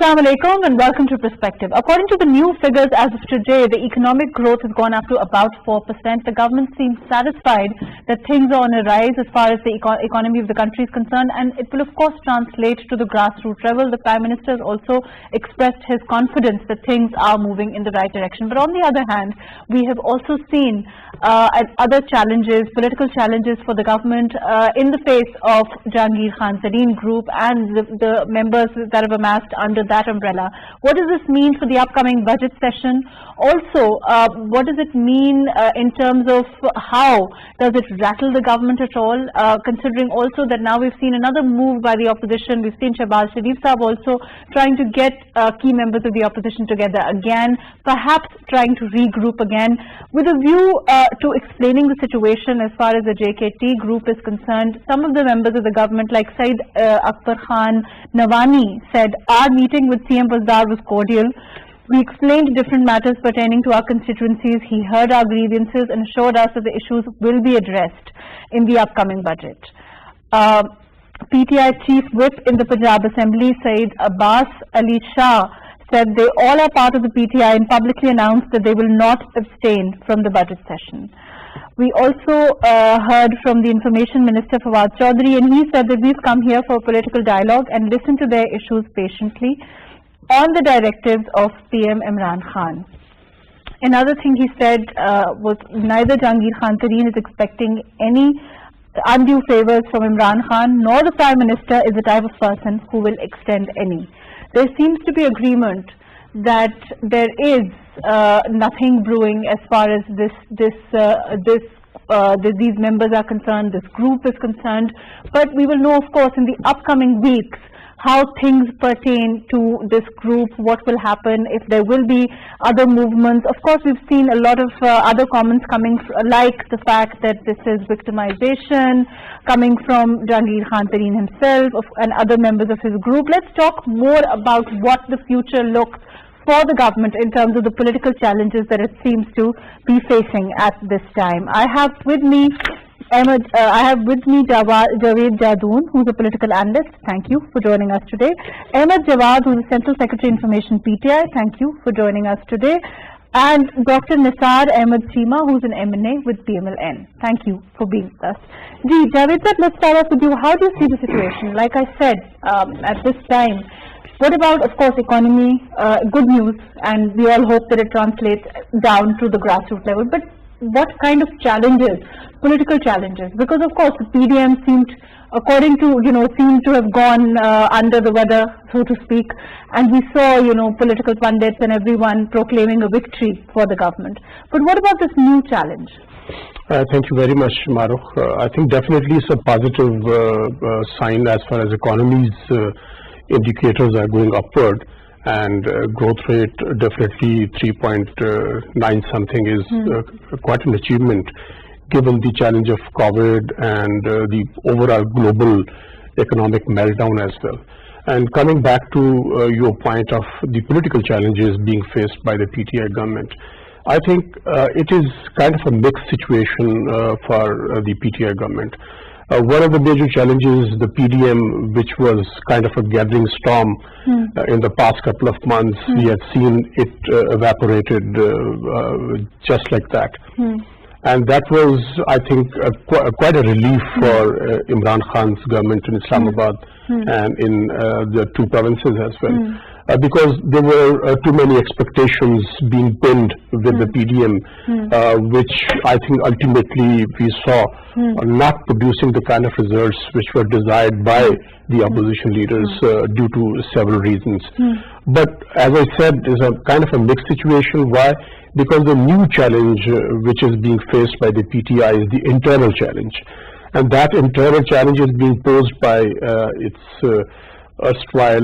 Assalamu alaikum and welcome to Perspective. According to the new figures as of today, the economic growth has gone up to about 4%. The government seems satisfied that things are on a rise as far as the economy of the country is concerned, and it will of course translate to the grassroots level. The Prime Minister has also expressed his confidence that things are moving in the right direction. But on the other hand, we have also seen other challenges, political challenges for the government in the face of Jahangir Khan Zareen Group and the members that have amassed under that umbrella. What does this mean for the upcoming budget session? Also, what does it mean in terms of how does it rattle the government at all? Considering also that now we've seen another move by the opposition. We've seen Shehbaz Sharif Saab also trying to get key members of the opposition together again, perhaps trying to regroup again with a view to explaining the situation as far as the JKT group is concerned. Some of the members of the government like Said Akbar Khan Nawani said, our meeting with CM Bazdar was cordial. We explained different matters pertaining to our constituencies. He heard our grievances and assured us that the issues will be addressed in the upcoming budget. PTI Chief Whip in the Punjab Assembly, Said Abbas Ali Shah, said they all are part of the PTI and publicly announced that they will not abstain from the budget session. We also heard from the Information Minister Fawad Chaudhry, and he said that we've come here for a political dialogue and listen to their issues patiently on the directives of PM Imran Khan. Another thing he said was neither Jahangir Khan Tareen is expecting any undue favors from Imran Khan, nor the Prime Minister is the type of person who will extend any. There seems to be agreement that there is nothing brewing as far as these members are concerned, this group is concerned, but we will know of course in the upcoming weeks how things pertain to this group, what will happen, if there will be other movements. Of course, we've seen a lot of other comments coming, like the fact that this is victimization, coming from Jahangir Khan Tareen himself and other members of his group. Let's talk more about what the future looks for the government in terms of the political challenges that it seems to be facing at this time. I have with me Javed Jadoon, who's a political analyst. Thank you for joining us today. Ahmed Jawad, who's the Central Secretary Information PTI. Thank you for joining us today. And Dr. Nisar Ahmed Chima, who's an MNA with PMLN. Thank you for being with us. Javed sir, let's start off with you. How do you see the situation? Like I said, at this time, what about, of course, economy? Good news, and we all hope that it translates down to the grassroots level. But what kind of challenges, political challenges? Because of course the PDM seemed, according to seemed to have gone under the weather, so to speak, and we saw political pundits and everyone proclaiming a victory for the government. But what about this new challenge? Thank you very much, Mahrukh. I think definitely it's a positive sign as far as economy's indicators are going upward, and growth rate definitely 3.9 something is quite an achievement given the challenge of COVID and the overall global economic meltdown as well. And coming back to your point of the political challenges being faced by the PTI government, I think it is kind of a mixed situation for the PTI government. One of the major challenges, the PDM, which was kind of a gathering storm in the past couple of months, we had seen it evaporated just like that. And that was, I think, quite a relief for Imran Khan's government in Islamabad and in the two provinces as well. Because there were too many expectations being pinned with the PDM, which I think ultimately we saw not producing the kind of results which were desired by the opposition leaders due to several reasons. But as I said, it's a kind of a mixed situation. Why? Because the new challenge which is being faced by the PTI is the internal challenge. And that internal challenge is being posed by its erstwhile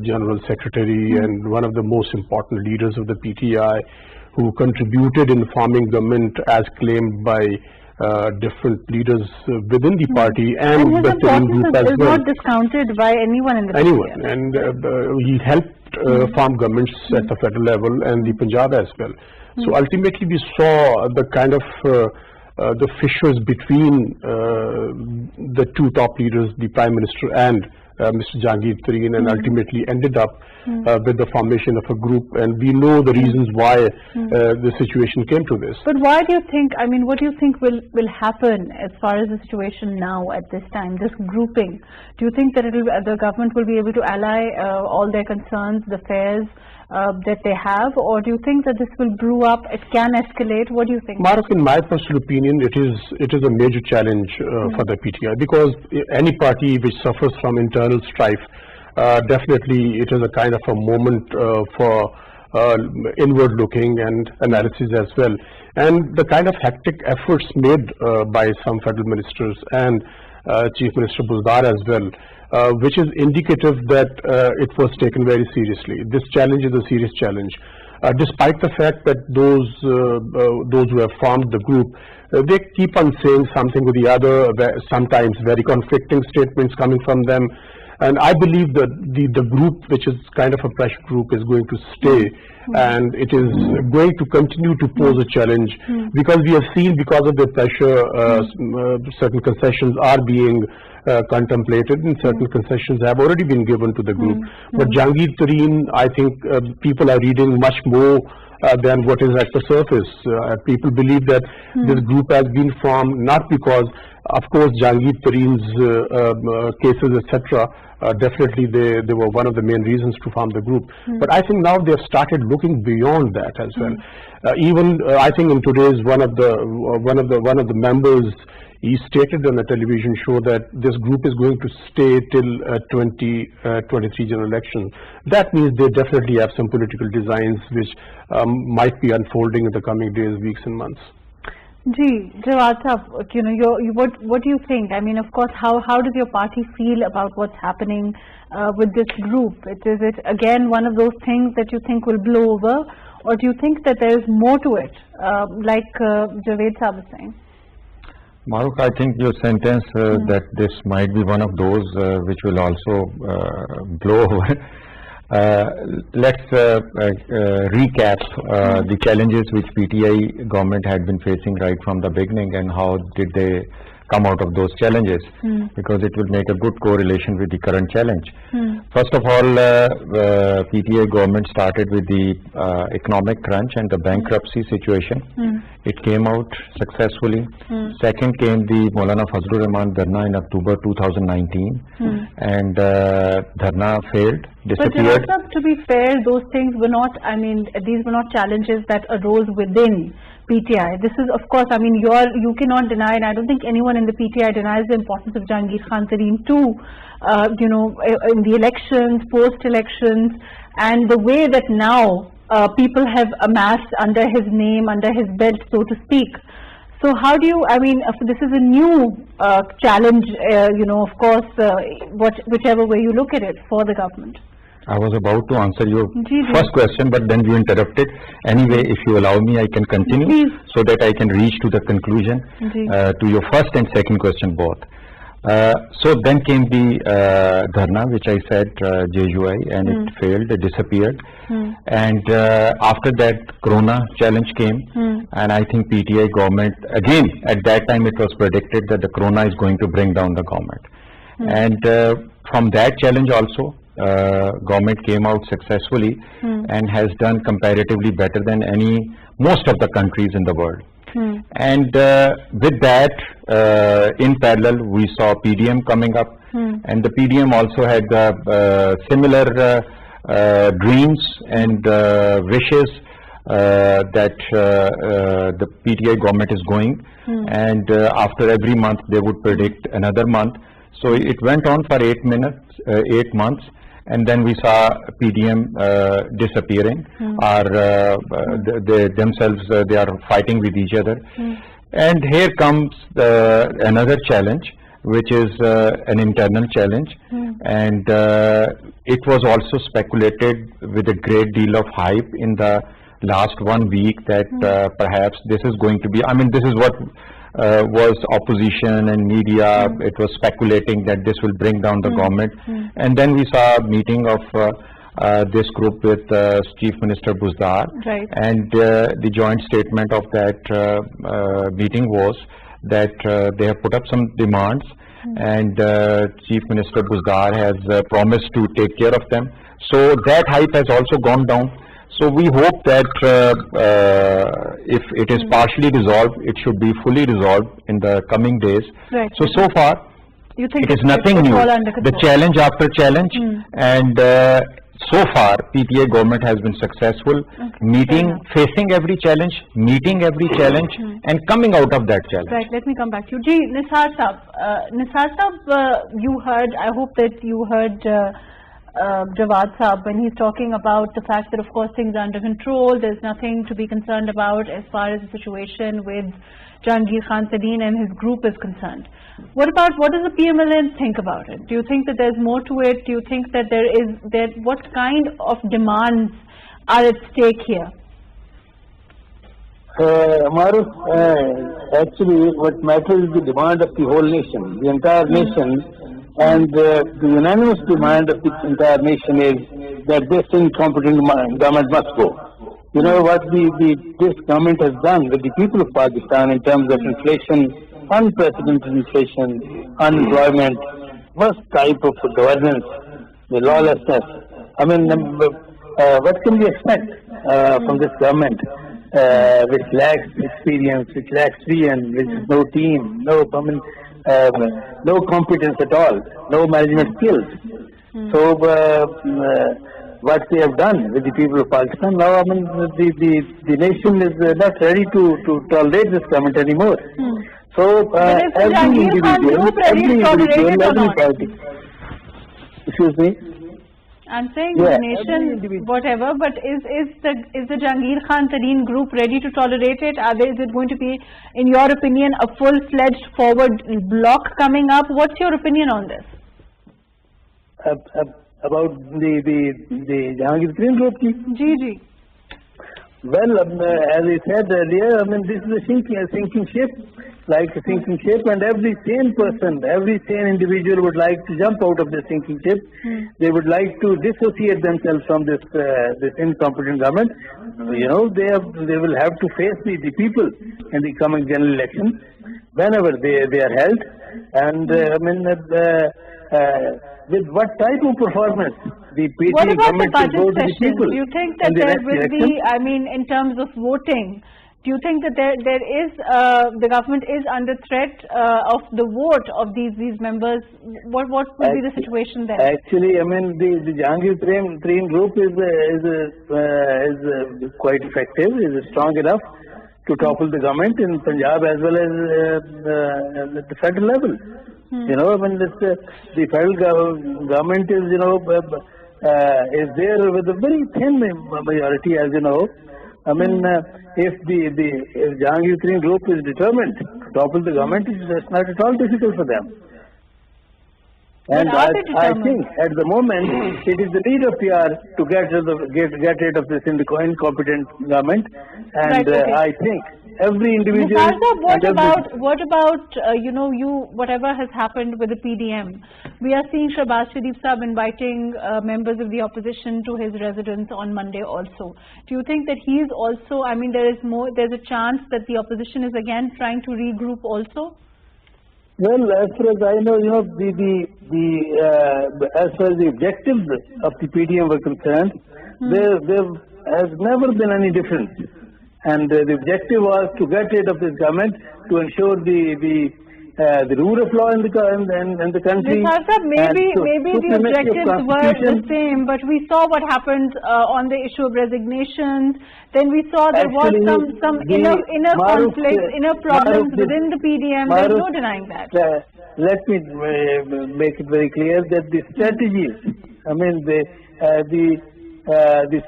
General Secretary and one of the most important leaders of the PTI, who contributed in forming government as claimed by different leaders within the party and the Tareen group as well. Is not discounted by anyone in the PTI. And he helped form governments at the federal level and the Punjab as well. So ultimately we saw the kind of the fissures between the two top leaders, the Prime Minister and Mr. Jahangir Tareen, and ultimately ended up with the formation of a group, and we know the reasons why the situation came to this. But why do you think, I mean, what do you think will happen as far as the situation now at this time, this grouping? Do you think that the government will be able to ally all their concerns, the fears that they have, or do you think that this will brew up, it can escalate? What do you think? Mahrukh, in my personal opinion, it is a major challenge for the PTI, because any party which suffers from internal strife, definitely it is a kind of a moment for inward looking and analysis as well. And the kind of hectic efforts made by some federal ministers and Chief Minister Buzdar as well, which is indicative that it was taken very seriously. This challenge is a serious challenge. Despite the fact that those who have formed the group, they keep on saying something or the other, sometimes very conflicting statements coming from them. And I believe that the group, which is kind of a pressure group, is going to stay, and it is going to continue to pose a challenge, because we have seen, because of the pressure, certain concessions are being contemplated, and certain concessions have already been given to the group. But Jahangir Tareen, I think people are reading much more than what is at the surface. People believe that this group has been formed not because, of course, Jahangir Tareen's cases, etc., definitely they were one of the main reasons to form the group. But I think now they have started looking beyond that as well. Even I think in today's one of the members, he stated on a television show that this group is going to stay till 2023 general election. That means they definitely have some political designs which might be unfolding in the coming days, weeks and months. Ji, Jawad Sahab, what do you think? I mean, of course, how does your party feel about what's happening with this group? Is it again one of those things that you think will blow over, or do you think that there is more to it, like Javed Sahab was saying? Mahrukh, I think your sentence that this might be one of those which will also blow over. Let's recap the challenges which PTI government had been facing right from the beginning, and how did they come out of those challenges, because it will make a good correlation with the current challenge. First of all, PTI government started with the economic crunch and the bankruptcy situation. It came out successfully. Second came the Maulana Fazlur Rahman Dharna in October 2019, and Dharna failed, disappeared. But to be fair, those things were not, I mean, these were not challenges that arose within PTI. This is, of course, I mean, you cannot deny, and I don't think anyone in the PTI denies the importance of Jahangir Khan Tareen too, in the elections, post-elections, and the way that now people have amassed under his name, under his belt, so to speak. So how do you, I mean, this is a new challenge, of course, whichever way you look at it, for the government. I was about to answer your first question, but then you interrupted. Anyway, if you allow me, I can continue so that I can reach to the conclusion to your first and second question both. So then came the Dharna, which I said JUI, and it failed, it disappeared. And after that, Corona challenge came, and I think PTI government, again, at that time it was predicted that the Corona is going to bring down the government. And from that challenge also, government came out successfully and has done comparatively better than most of the countries in the world. And with that, in parallel, we saw PDM coming up, and the PDM also had similar dreams and wishes that the PTI government is going, and after every month they would predict another month. So it went on for 8 months, and then we saw PDM disappearing, or they themselves they are fighting with each other. And here comes another challenge, which is an internal challenge, and it was also speculated with a great deal of hype in the last 1 week that perhaps this is going to be, I mean, this is what was opposition and media, it was speculating that this will bring down the government. And then we saw a meeting of this group with Chief Minister Buzdar, and the joint statement of that meeting was that they have put up some demands, and Chief Minister Guzar has promised to take care of them. So that hype has also gone down. So we hope that if it is partially resolved, it should be fully resolved in the coming days. Right. So far, you think it is nothing new. The challenge after challenge, and so far PTA government has been successful, facing every challenge, meeting every challenge, and coming out of that challenge. Right. Let me come back to you. Ji, Nisar Saab, you heard. I hope that you heard Jawad Saab when he's talking about the fact that, of course, things are under control. There's nothing to be concerned about as far as the situation with Jahangir Khan Saleen and his group is concerned. What does the PMLN think about it? Do you think that there's more to it? Do you think that what kind of demands are at stake here? Mahrukh, actually what matters is the demand of the whole nation, the entire nation, and the unanimous demand of the entire nation is that this incompetent government must go. You know what this government has done with the people of Pakistan in terms of inflation, unprecedented inflation, unemployment, worst type of governance, the lawlessness. I mean, what can we expect from this government, which lacks experience, which lacks vision, which has no team, no competence at all, no management skills. So what they have done with the people of Pakistan now, I mean, the nation is not ready to tolerate this government anymore. So every individual, every party. Excuse me. I'm saying the nation, whatever, but is the Jahangir Khan Saleen group ready to tolerate it? Is it going to be, in your opinion, a full-fledged forward bloc coming up? What's your opinion on this? About the Jahangir Saleen group? Ji. Well, as I said earlier, I mean, this is a sinking ship, like a sinking ship, and every sane person, every sane individual would like to jump out of the sinking ship. They would like to dissociate themselves from this incompetent government. You know, they will have to face the people in the coming general elections whenever they are held, and I mean, with what type of performance the PTA government will go to the people? Do you think that there will be, I mean, in terms of voting, do you think that there is, the government is under threat of the vote of these members? What will be the situation then? Actually, I mean, the Jahangir Saleen group is quite effective, is strong enough to topple the government in Punjab as well as at the federal level. You know, I mean, the federal government is, you know, is there with a very thin majority, as you know. I mean, if Jahangir Saleen group is determined to topple the government, it's not at all difficult for them. And I think at the moment it is the need of PR to get rid of this incompetent government, and I think every individual. What about you know, whatever has happened with the PDM? We are seeing Shahbaz Sharif Saab inviting members of the opposition to his residence on Monday also. Do you think that he is also? I mean, there's a chance that the opposition is again trying to regroup also. Well, as far as I know, you know, as far as the objectives of the PDM were concerned, there has never been any difference. And the objective was to get rid of this government, to ensure the rule of law in the country. Maybe the objectives were the same, but we saw what happened on the issue of resignations. Then we saw there was some inner conflicts, inner problems within the PDM. There's no denying that. Let me make it very clear that the strategies, I mean, the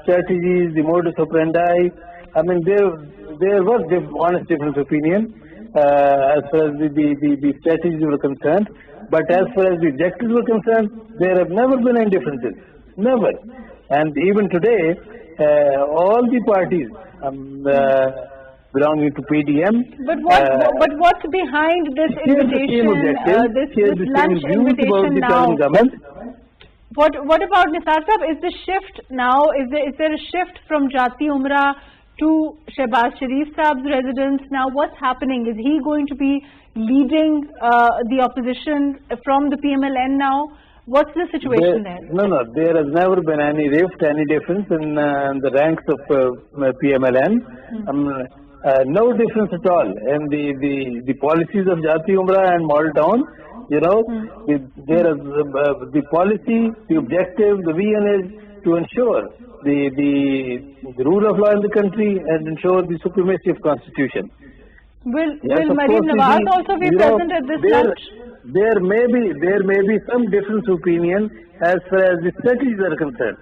strategies, the modus operandi, I mean, there was honest difference of opinion as far as the strategies were concerned, but as far as the objectives were concerned, there have never been any differences, never. And even today, all the parties belonging to PDM. But what's behind this invitation? This lunch invitation now? What about Nisar Saab? Is the shift now? Is there a shift from Jati Umrah to Shehbaz Sharif Saab's residence. Now, what's happening? Is he going to be leading the opposition from the PMLN now? What's the situation there? No, there has never been any rift, any difference in the ranks of PMLN. No difference at all. And the policies of Jati Umrah and Model Town, you know, there is the policy, the objective, the vision is to ensure the rule of law in the country and ensure the supremacy of constitution. Will Maryam Nawaz also be present at this lunch? There may be some different opinion as far as the strategies are concerned.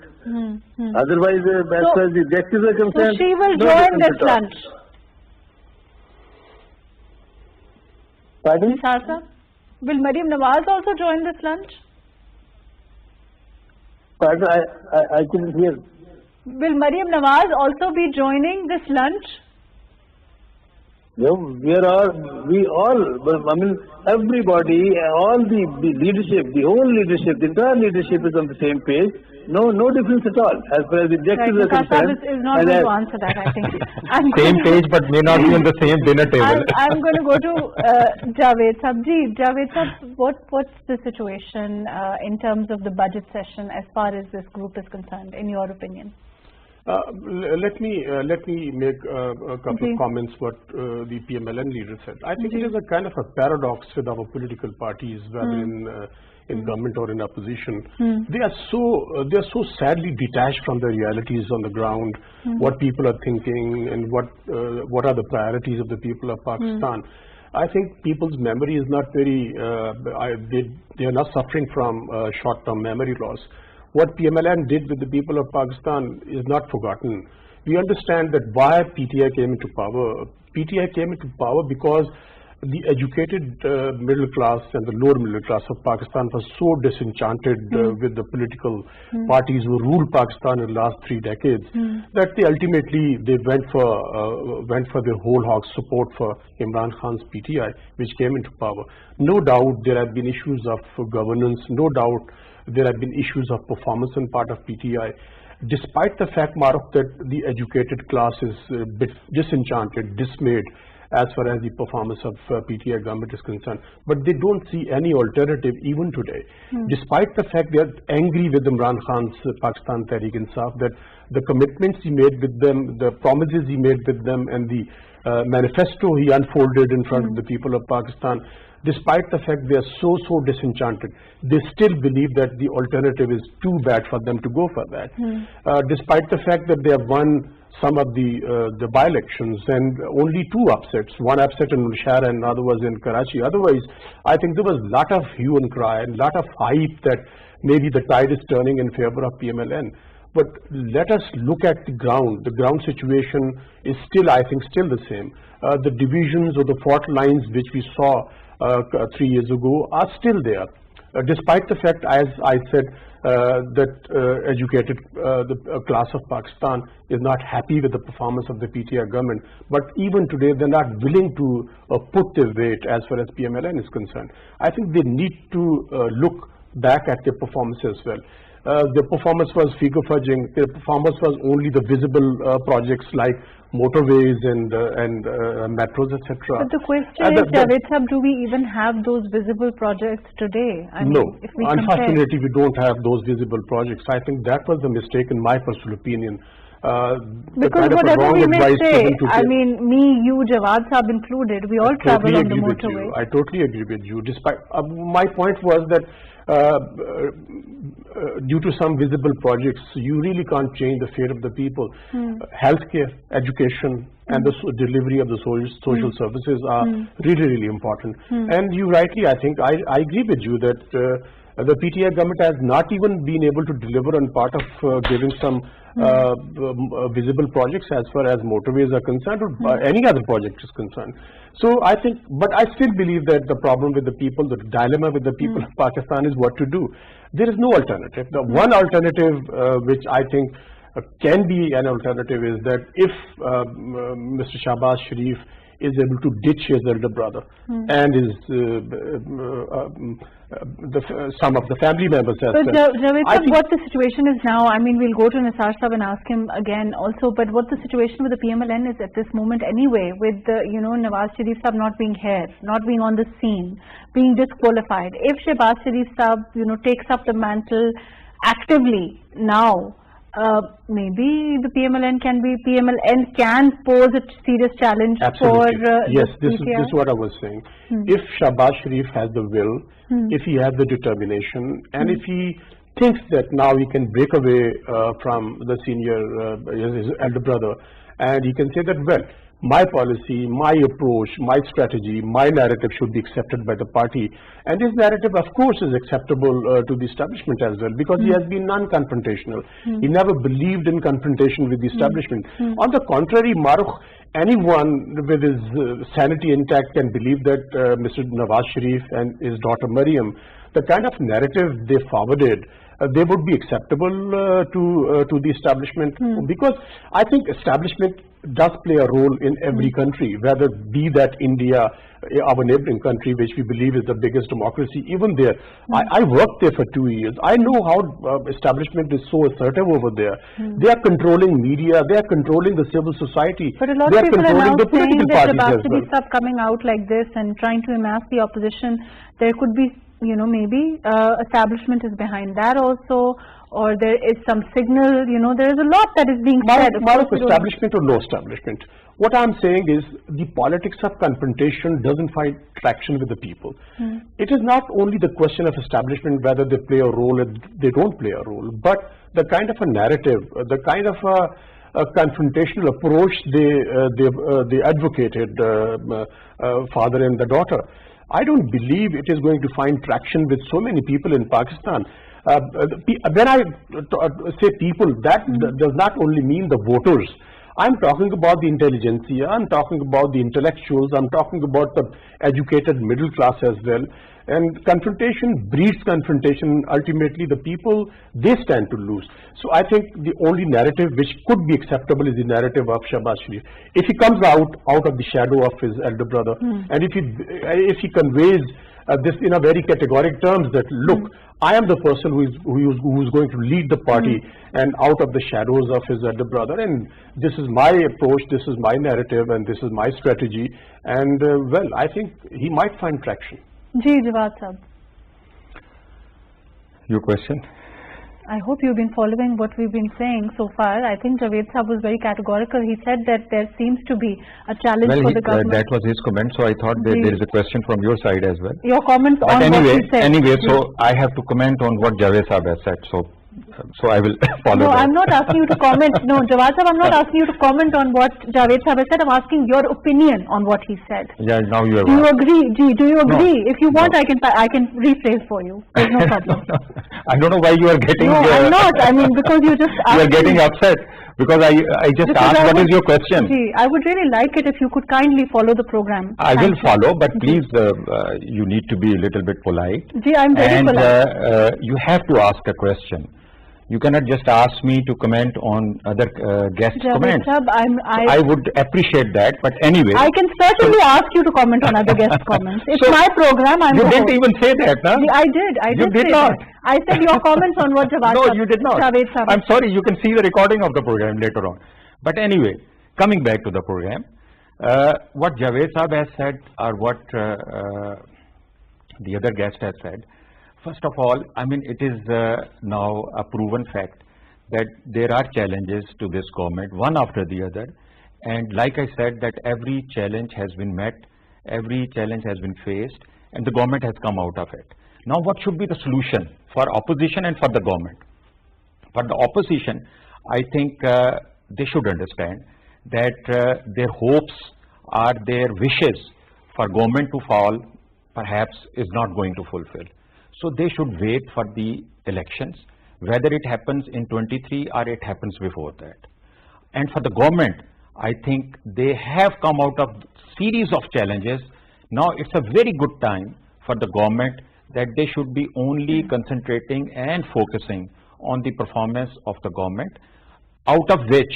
Otherwise, as far as the objectives are concerned, so she will join this lunch. Pardon? Sarsa, will Maryam Nawaz also join this lunch? Pardon, I couldn't hear. Will Maryam Nawaz also be joining this lunch? Yeah, we all, I mean, everybody, all the leadership, the whole leadership, the entire leadership is on the same page. No difference at all as far as the objectives are concerned. Is not going to answer that, I think. Same page, but may not be on the same dinner table. I'm going to go to Javed Saab. Javed Saab, what's the situation in terms of the budget session as far as this group is concerned, in your opinion? Let me make a couple of comments what the PMLN leader said. I think it is a kind of a paradox with our political parties, whether in government or in opposition. They are so sadly detached from the realities on the ground, what people are thinking and what are the priorities of the people of Pakistan. I think people's memory is not very. They are not suffering from short-term memory loss. What PMLN did with the people of Pakistan is not forgotten. We understand that why PTI came into power. PTI came into power because the educated middle class and the lower middle class of Pakistan was so disenchanted with the political parties who ruled Pakistan in the last 3 decades that they ultimately went for their whole hog support for Imran Khan's PTI, which came into power. No doubt there have been issues of governance. No doubt there have been issues of performance on part of PTI. Despite the fact, Mahrukh, that the educated class is a bit disenchanted, dismayed as far as the performance of PTI government is concerned, but they don't see any alternative even today. Despite the fact they are angry with Imran Khan's Pakistan Tehreek-e-Insaf, that the commitments he made with them, the promises he made with them, and the manifesto he unfolded in front of the people of Pakistan, despite the fact they are so disenchanted, they still believe that the alternative is too bad for them to go for that. Despite the fact that they have won some of the by-elections and only 2 upsets, one upset in Nushaira and another was in Karachi. Otherwise, I think there was a lot of hue and cry and lot of hype that maybe the tide is turning in favor of PMLN. But let us look at the ground. The ground situation is still, I think, still the same. The divisions or the fault lines which we saw 3 years ago are still there, despite the fact, as I said, that the class of Pakistan is not happy with the performance of the PTI government. But even today, they're not willing to put their weight as far as PMLN is concerned. I think they need to look back at their performance as well. Their performance was figure fudging. Their performance was only the visible projects like motorways and metros, etc. But the question is, Javed Saab, do we even have those visible projects today? I mean, if we unfortunately, we don't have those visible projects. I think that was the mistake, in my personal opinion. Because whatever we may say, I mean, me, you, Jawad Saab included, we all travel on the motorway. I totally agree with you. Despite my point was that due to some visible projects, you really can't change the fate of the people. Healthcare, education, and the delivery of the social services are really important. And you rightly, I think, I agree with you that the PTI government has not even been able to deliver on part of giving some visible projects as far as motorways are concerned or any other project is concerned. So I think, but I still believe that the problem with the people, the dilemma with the people of Pakistan is what to do. There is no alternative. The one alternative which I think can be an alternative is that if Mr. Shehbaz Sharif is able to ditch his elder brother and his some of the family members as well. But Javed I sir, what the situation is now, I mean, we'll go to Nisar sahab and ask him again also, but what the situation with the PMLN is at this moment anyway, with the, you know, Nawaz Sharif sahab not being here, not being on the scene, being disqualified. If Shehbaz Sharif sahab, you know, takes up the mantle actively now, maybe the PMLN can pose a serious challenge. Absolutely. For yes, this is what I was saying. If Shehbaz Sharif has the will, if he has the determination, and if he thinks that now he can break away from the senior, his elder brother, and he can say that, well, my policy, my approach, my strategy, my narrative should be accepted by the party. And this narrative, of course, is acceptable to the establishment as well, because he has been non-confrontational. He never believed in confrontation with the establishment. On the contrary, Mahrukh, anyone with his sanity intact can believe that Mr. Nawaz Sharif and his daughter Maryam, the kind of narrative they forwarded, they would be acceptable to the establishment, because I think establishment does play a role in every country, whether be that India, our neighboring country, which we believe is the biggest democracy. Even there, I worked there for 2 years. I know how establishment is so assertive over there. They are controlling media, they are controlling the civil society, but a lot they of are people controlling are now the political saying that parties as well. Shehbaz coming out like this and trying to amass the opposition, there could be, you know, maybe establishment is behind that also, or there is some signal, you know, there is a lot that is being said. Mahrukh, establishment or no establishment. What I'm saying is the politics of confrontation doesn't find traction with the people. It is not only the question of establishment, whether they play a role or they don't play a role, but the kind of a narrative, the kind of a confrontational approach they advocated, father and the daughter. I don't believe it is going to find traction with so many people in Pakistan. When I say people, that does not only mean the voters. I'm talking about the intelligentsia, I'm talking about the intellectuals, I'm talking about the educated middle class as well. And confrontation breeds confrontation. Ultimately, the people, they stand to lose. So I think the only narrative which could be acceptable is the narrative of Shehbaz Sharif. If he comes out of the shadow of his elder brother, and if he conveys this in a very categoric terms that, look, I am the person who is going to lead the party and out of the shadows of his elder brother, and this is my approach, this is my narrative, and this is my strategy, and well, I think he might find traction. Ji, Jawad Sahab. Your question? I hope you've been following what we've been saying so far. I think Javed Sahab was very categorical. He said that there seems to be a challenge for the government. That was his comment, so I thought that there is a question from your side as well. Your comments but on anyway, what he said. Anyway, so I have to comment on what Javed Sahab has said, so I will follow that. I'm not asking you to comment. No, Jawad Sahab, I'm not asking you to comment on what Javed Sahab has said. I'm asking your opinion on what he said. Yeah, now you are. Do you agree? Do you agree? No. If you want, I can rephrase for you. There's no problem. No. I don't know why you are getting. No, I'm not. I mean, because you just asked. You are getting upset because I just asked what is your question. Gee, I would really like it if you could kindly follow the program. I will follow, but please, you need to be a little bit polite. Gee, I'm very polite. And you have to ask a question. You cannot just ask me to comment on other guest comments. Sahab, I would appreciate that, but anyway. I can certainly ask you to comment on other guest comments. It's my program. You didn't even say that, huh? I did. You did not. I said your comments on what Jawad No, you did not. Javed Sahab. I'm sorry, you can see the recording of the program later on. But anyway, coming back to the program, what Javed Sahab has said or what the other guest has said, first of all, I mean, it is now a proven fact that there are challenges to this government, one after the other. And like I said, that every challenge has been met, every challenge has been faced, and the government has come out of it. Now, what should be the solution for opposition and for the government? For the opposition, I think they should understand that their hopes or their wishes for government to fall perhaps is not going to fulfill. So they should wait for the elections, whether it happens in 23 or it happens before that. And for the government, I think they have come out of series of challenges. Now it's a very good time for the government that they should be only concentrating and focusing on the performance of the government, out of which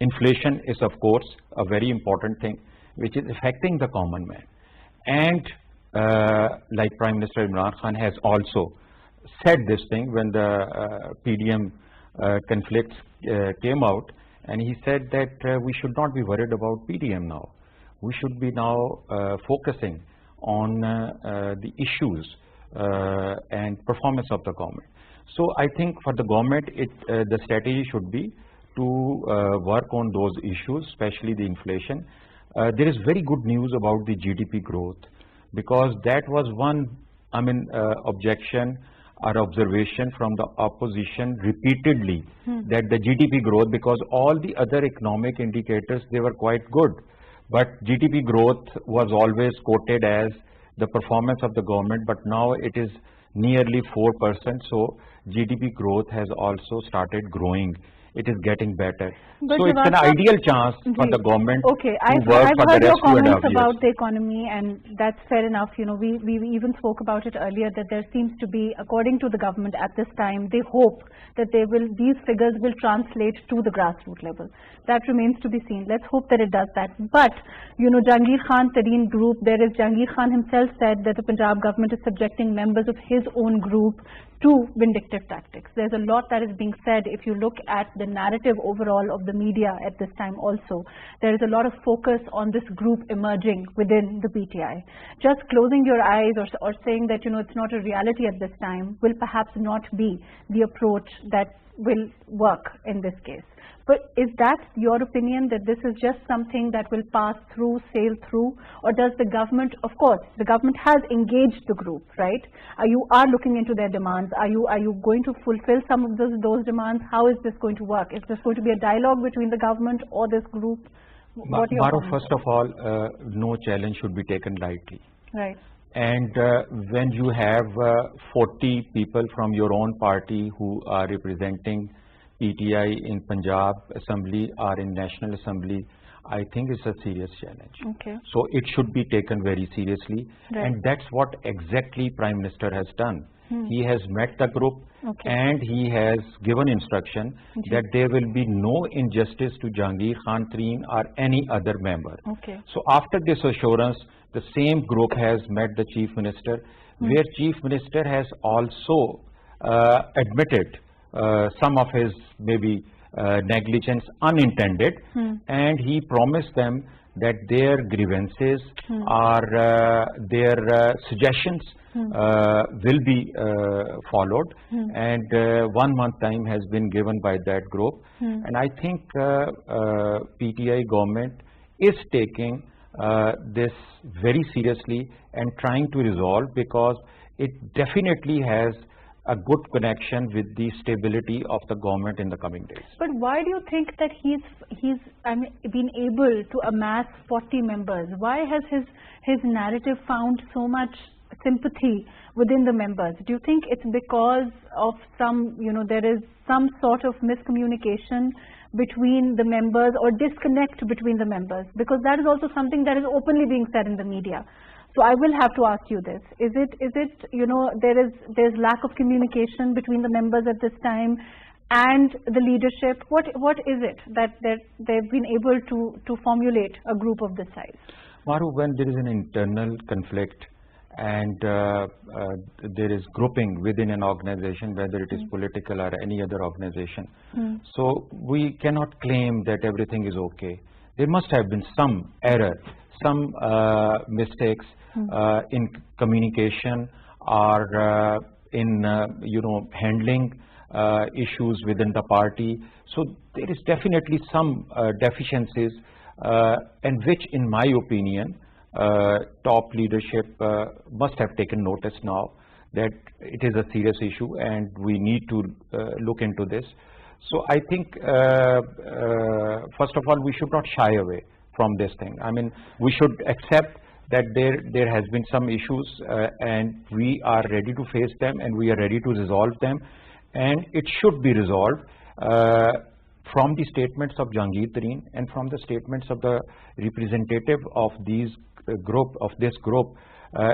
inflation is of course a very important thing. which is affecting the common man. And like Prime Minister Imran Khan has also said this thing when the PDM conflicts came out, and he said that we should not be worried about PDM now. We should be now focusing on the issues and performance of the government. So I think for the government, the strategy should be to work on those issues, especially the inflation. There is very good news about the GDP growth, because that was one, objection or observation from the opposition repeatedly, that the GDP growth, because all the other economic indicators, they were quite good, but GDP growth was always quoted as the performance of the government, but now it is nearly 4%, so GDP growth has also started growing. It is getting better. But so it's an ideal chance for the government to work for the rest of the comments about the economy, and that's fair enough. You know, we even spoke about it earlier, that there seems to be, according to the government at this time, they hope that these figures will translate to the grassroots level. That remains to be seen. Let's hope that it does that. But, you know, Jahangir Khan Tareen group, Jahangir Khan himself said that the Punjab government is subjecting members of his own group to vindictive tactics. There's a lot that is being said. If you look at the narrative overall of the media at this time also, there is a lot of focus on this group emerging within the PTI. Just closing your eyes or saying that, you know, it's not a reality at this time will perhaps not be the approach that will work in this case. But is that your opinion, that this is just something that will pass through, sail through, or does the government, of course, the government has engaged the group, right? You are looking into their demands. Are you going to fulfill some of those demands? How is this going to work? Is this going to be a dialogue between the government or this group? Mahrukh, first of all, no challenge should be taken lightly. Right. And when you have 40 people from your own party who are representing PTI in Punjab Assembly or in National Assembly, I think it's a serious challenge. Okay. So it should be taken very seriously. Right. And that's what exactly Prime Minister has done. He has met the group, and he has given instruction that there will be no injustice to Jahangir Khan Tareen or any other member. Okay. So after this assurance, the same group has met the Chief Minister, where Chief Minister has also admitted some of his maybe negligence unintended, and he promised them that their grievances or their suggestions will be followed, and 1 month time has been given by that group. And I think PTI government is taking this very seriously and trying to resolve, because it definitely has a good connection with the stability of the government in the coming days. But why do you think that he's been able to amass 40 members? Why has his narrative found so much sympathy within the members? Do you think it's because of some, you know, there is some sort of miscommunication between the members or disconnect between the members? Because that is also something that is openly being said in the media. So I will have to ask you this. Is it, you know, there's lack of communication between the members at this time and the leadership? What is it that they've been able to formulate a group of this size? Mahrukh, when there is an internal conflict and there is grouping within an organization, whether it is political or any other organization, so we cannot claim that everything is okay. There must have been some error, some mistakes in communication or in handling issues within the party. So there is definitely some deficiencies, and which, in my opinion, top leadership must have taken notice now that it is a serious issue and we need to look into this. So I think first of all, we should not shy away from this thing. I mean, we should accept that there has been some issues, and we are ready to face them and we are ready to resolve them, and it should be resolved from the statements of Jahangir Tareen and from the statements of the representative of this group.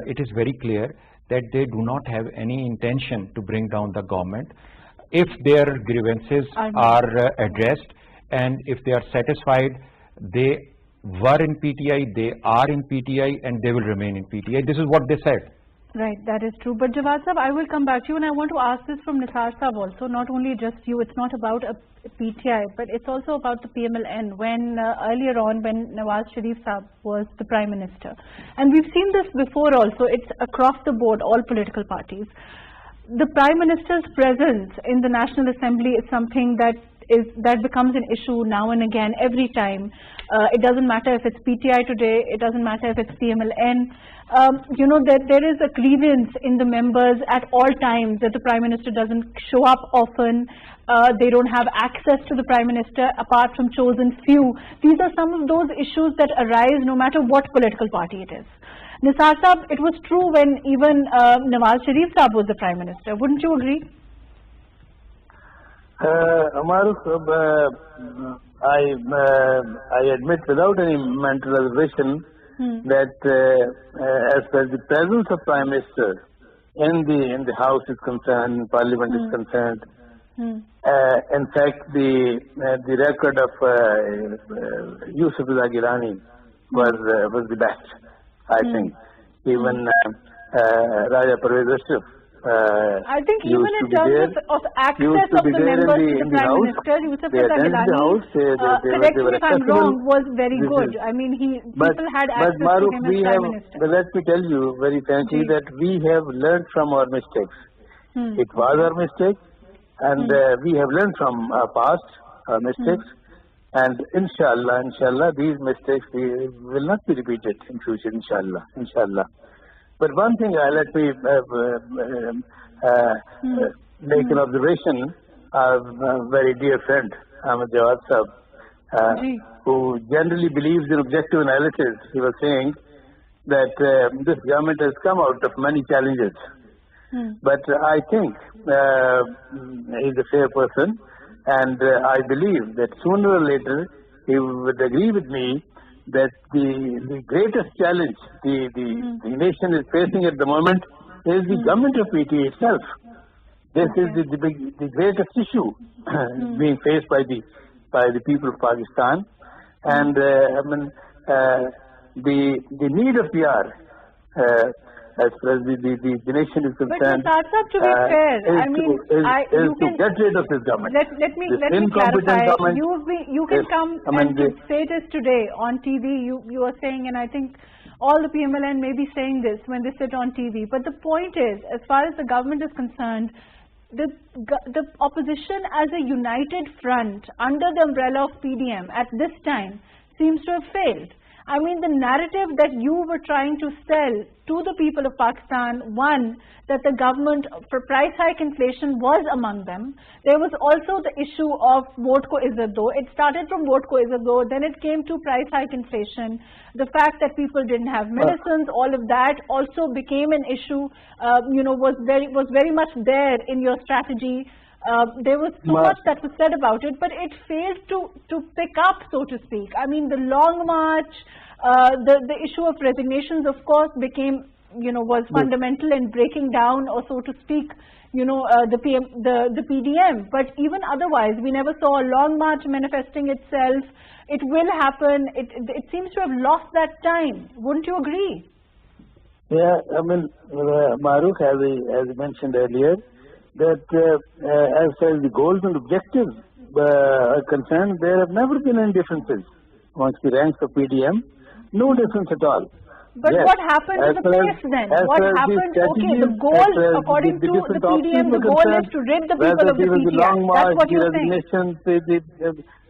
It is very clear that they do not have any intention to bring down the government. If their grievances are addressed and if they are satisfied, they were in PTI, they are in PTI, and they will remain in PTI. This is what they said. Right, that is true. But Jawad Sahab, I will come back to you, and I want to ask this from Nisar Sahab also, not only just you. It's not about a PTI, but it's also about the PMLN. When earlier on, when Nawaz Sharif Sahab was the Prime Minister, and we've seen this before also, it's across the board, all political parties. The Prime Minister's presence in the National Assembly is something that becomes an issue now and again, every time. It doesn't matter if it's PTI today, it doesn't matter if it's PMLN. You know, there is a grievance in the members at all times that the Prime Minister doesn't show up often. They don't have access to the Prime Minister apart from chosen few. These are some of those issues that arise no matter what political party it is. Nisar Sahab, it was true when even Nawaz Sharif Sahab was the Prime Minister. Wouldn't you agree? Mahrukh, I admit without any mental reservation that as far as the presence of Prime Minister in the House is concerned, Parliament is concerned, in fact the record of Yusuf Zagirani was the best, I think. Even Raja Parvez Ashraf, I think even in terms of access of the members to the Prime Minister, Yusuf Zagirani, correct me if I'm wrong, was very good. I mean, people had access to him as Prime Minister. But let me tell you very frankly that we have learned from our mistakes. It was our mistake, and we have learned from our past, our mistakes, and inshallah, these mistakes will not be repeated in future, inshallah. But one thing, let me make an observation. A very dear friend, Ahmed Jawad Sahab, who generally believes in objective analysis, he was saying that this government has come out of many challenges. But I think he's a fair person, and I believe that sooner or later he would agree with me that the greatest challenge the nation is facing at the moment is the government of PTA itself. This is the greatest issue being faced by the people of Pakistan, and the need of PR as far as the nation is concerned. But Nisar Sahab, to be fair, is to get rid of this government. Let me clarify. You can come and say this today on TV. You are saying, and I think all the PMLN may be saying this when they sit on TV. But the point is, as far as the government is concerned, the opposition as a united front under the umbrella of PDM at this time seems to have failed. I mean, the narrative that you were trying to sell to the people of Pakistan, one, that the government for price hike inflation was among them. There was also the issue of vote ko izzat do. It started from vote ko izzat do, then it came to price hike inflation. The fact that people didn't have medicines, all of that also became an issue, was very much there in your strategy. There was so much that was said about it, but it failed to pick up, so to speak. I mean, the long march, the issue of resignations, of course, became, was fundamental in breaking down, or so to speak, the PDM. But even otherwise, we never saw a long march manifesting itself. It will happen. It seems to have lost that time. Wouldn't you agree? Yeah, I mean, Mahrukh, as I mentioned earlier, that as far as the goals and objectives are concerned, there have never been any differences amongst the ranks of PDM. No difference at all. But yes, what happened to the pace then? What happened? Okay, the goal, according to the PDM, the goal is to rid the people of the PTI. That's what you're saying.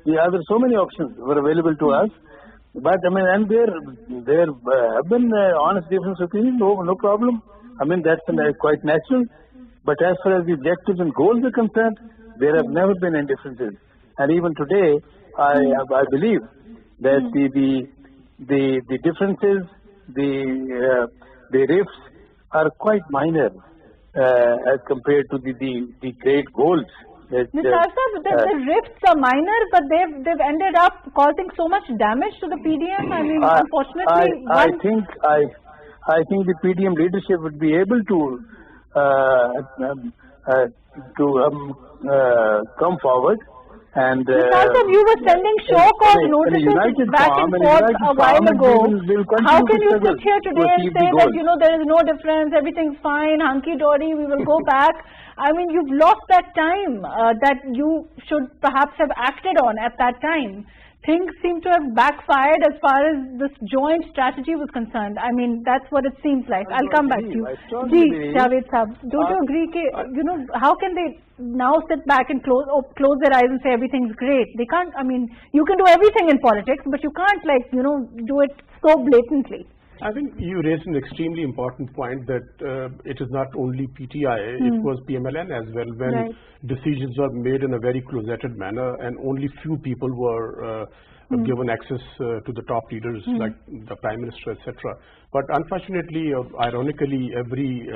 There are so many options were available to us. But I mean, and there have been honest difference of opinion. No problem. I mean, that's quite natural. But as far as the objectives and goals are concerned, there have never been any differences. And even today, I believe that the differences, the rifts are quite minor as compared to the great goals. Mr. Asaf, the rifts are minor, but they've ended up causing so much damage to the PDM. I mean, unfortunately, I think the PDM leadership would be able to come forward And you were sending show cause notices back and forth a while ago. How can you sit here today and say that, you know, there is no difference, everything's fine, hunky-dory, we will go back? I mean, you've lost that time that you should perhaps have acted on at that time. Things seem to have backfired as far as this joint strategy was concerned. I mean, that's what it seems like. I'll come back to you. Javed Saab, don't you agree, you know, how can they now sit back and close their eyes and say everything's great? They can't. I mean, you can do everything in politics, but you can't, like, you know, do it so blatantly. I think you raised an extremely important point that it is not only PTI, it was PMLN as well, when decisions were made in a very closeted manner and only few people were given access to the top leaders like the Prime Minister, etc. But unfortunately, ironically, every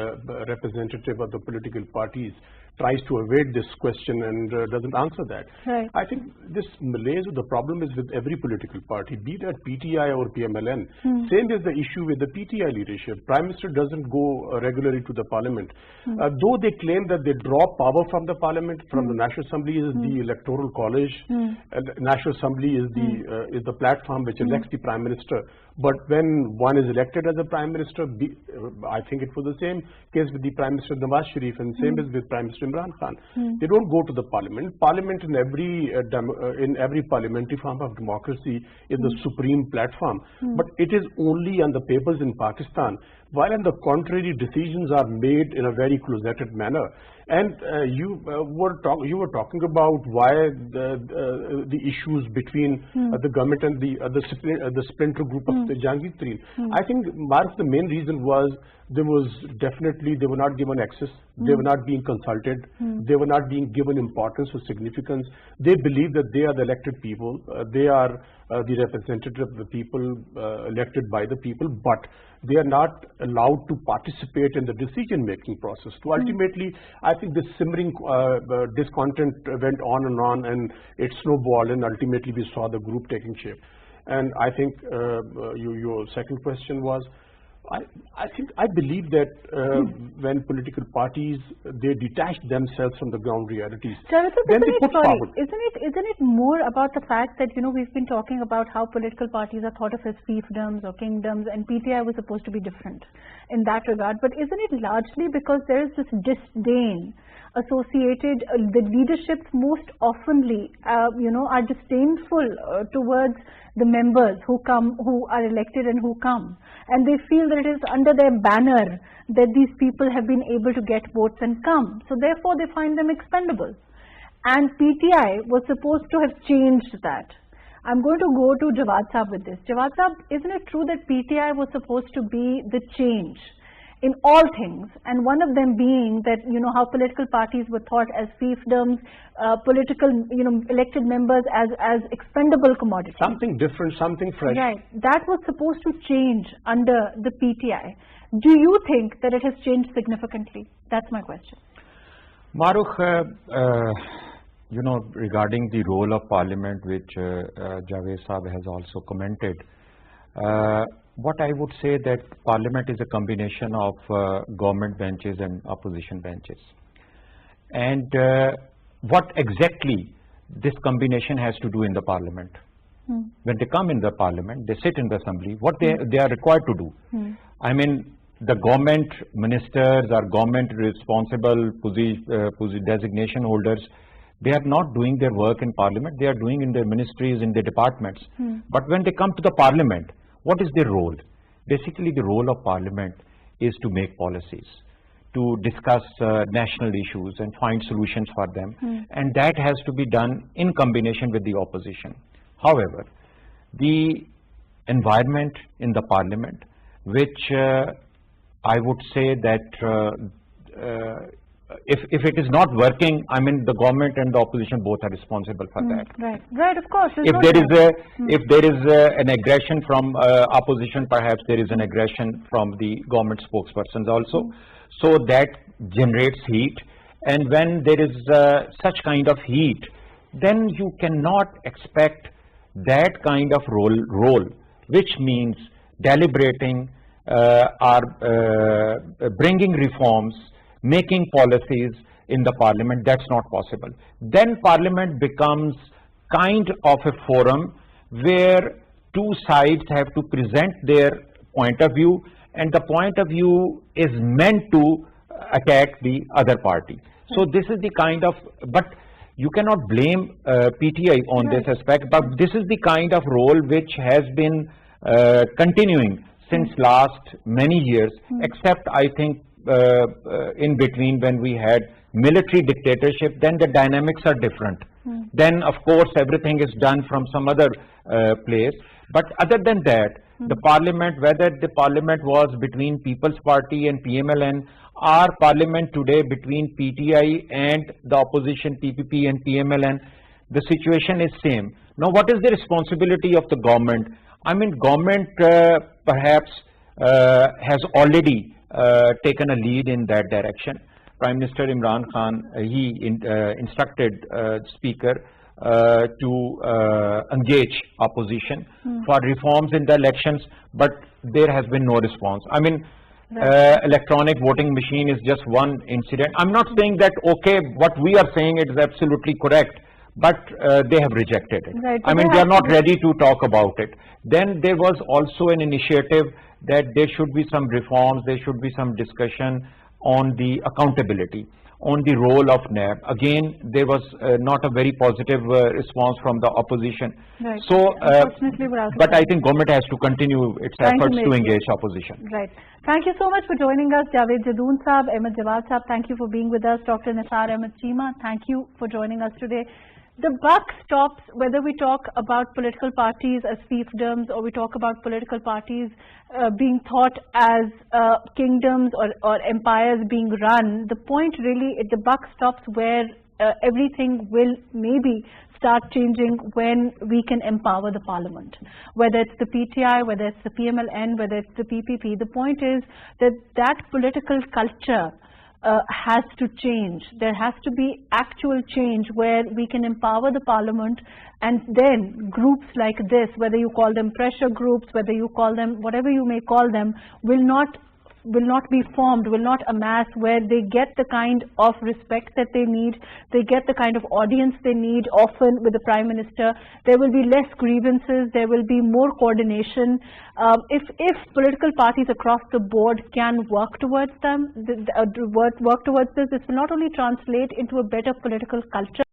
representative of the political parties tries to evade this question and doesn't answer that. I think this malaise of the problem is with every political party, be that PTI or PMLN. Same is the issue with the PTI leadership. Prime Minister doesn't go regularly to the Parliament. Though they claim that they draw power from the Parliament, from the National Assembly is the Electoral College, and the National Assembly is the platform which elects the Prime Minister. But when one is elected as a Prime Minister, I think it was the same case with the Prime Minister Nawaz Sharif, and same is with Prime Minister Imran Khan. They don't go to the Parliament. Parliament in every parliamentary form of democracy is the supreme platform. But it is only on the papers in Pakistan, while on the contrary, decisions are made in a very closeted manner. And you were talking about why the issues between the government and the splinter group of the Jahangir. I think, Mark, the main reason was they were not given access, they were not being consulted, they were not being given importance or significance. They believe that they are the elected people, they are the representative of the people, elected by the people, but they are not allowed to participate in the decision-making process. So ultimately, I think this simmering discontent went on and it snowballed, and ultimately we saw the group taking shape. And I think your second question was, I believe that when political parties, they detach themselves from the ground realities, then they put forward. Isn't it more about the fact that, you know, we've been talking about how political parties are thought of as fiefdoms or kingdoms, and PTI was supposed to be different in that regard. But isn't it largely because there is this disdain associated, the leaderships most oftenly, you know, are disdainful towards the members who are elected and who come, and they feel that it is under their banner that these people have been able to get votes and come, so therefore they find them expendable. And PTI was supposed to have changed that. I'm going to go to Jawad Saab with this. Jawad Saab, isn't it true that PTI was supposed to be the change in all things, and one of them being that, you know, how political parties were thought as fiefdoms, political, you know, elected members as expendable commodities. Something different, something fresh. Right. That was supposed to change under the PTI. Do you think that it has changed significantly? That's my question. Mahrukh, you know, regarding the role of Parliament, which Javed Saab has also commented, what I would say that Parliament is a combination of government benches and opposition benches. And what exactly this combination has to do in the Parliament? When they come in the Parliament, they sit in the Assembly, what they are required to do? I mean, the government ministers or government responsible designation holders, they are not doing their work in Parliament, they are doing in their ministries, in their departments. But when they come to the Parliament, what is their role? Basically, the role of Parliament is to make policies, to discuss national issues and find solutions for them. And that has to be done in combination with the opposition. However, the environment in the Parliament, which I would say that if it is not working, I mean, the government and the opposition both are responsible for that. Right, of course. If there is an aggression from opposition, perhaps there is an aggression from the government spokespersons also. So that generates heat, and when there is such kind of heat, then you cannot expect that kind of role, which means deliberating or bringing reforms, making policies in the parliament, that's not possible. Then parliament becomes kind of a forum where two sides have to present their point of view, and the point of view is meant to attack the other party. So this is the kind of, but you cannot blame PTI on this aspect, but this is the kind of role which has been continuing since last many years, except I think in between when we had military dictatorship, then the dynamics are different. Then of course everything is done from some other place. But other than that, the parliament, whether the parliament was between People's Party and PMLN, or parliament today between PTI and the opposition PPP and PMLN, the situation is same. Now what is the responsibility of the government? I mean, government perhaps has already taken a lead in that direction. Prime Minister Imran Khan, he instructed Speaker to engage opposition for reforms in the elections, but there has been no response. I mean, electronic voting machine is just one incident. I'm not saying that, okay, what we are saying is absolutely correct, but they have rejected it. Right. I mean, they are not ready to talk about it. Then there was also an initiative that there should be some reforms, there should be some discussion on the accountability, on the role of NAB. Again, there was not a very positive response from the opposition. Right. So, but I time. think government has to continue its efforts to engage opposition. Right. Thank you so much for joining us, Javed Jadoon Saab, Ahmed Jawad Saab. Thank you for being with us. Dr. Nisar Ahmed Cheema, thank you for joining us today. The buck stops whether we talk about political parties as fiefdoms or we talk about political parties being thought as kingdoms or empires being run. The point really, the buck stops where everything will maybe start changing when we can empower the parliament. Whether it's the PTI, whether it's the PMLN, whether it's the PPP, the point is that that political culture has to change. There has to be actual change where we can empower the parliament, and then groups like this, whether you call them pressure groups, whether you call them whatever you may call them, will not be formed, will not amass, where they get the kind of respect that they need, they get the kind of audience they need, often with the Prime Minister. There will be less grievances, there will be more coordination. If political parties across the board can work towards them, work towards this will not only translate into a better political culture,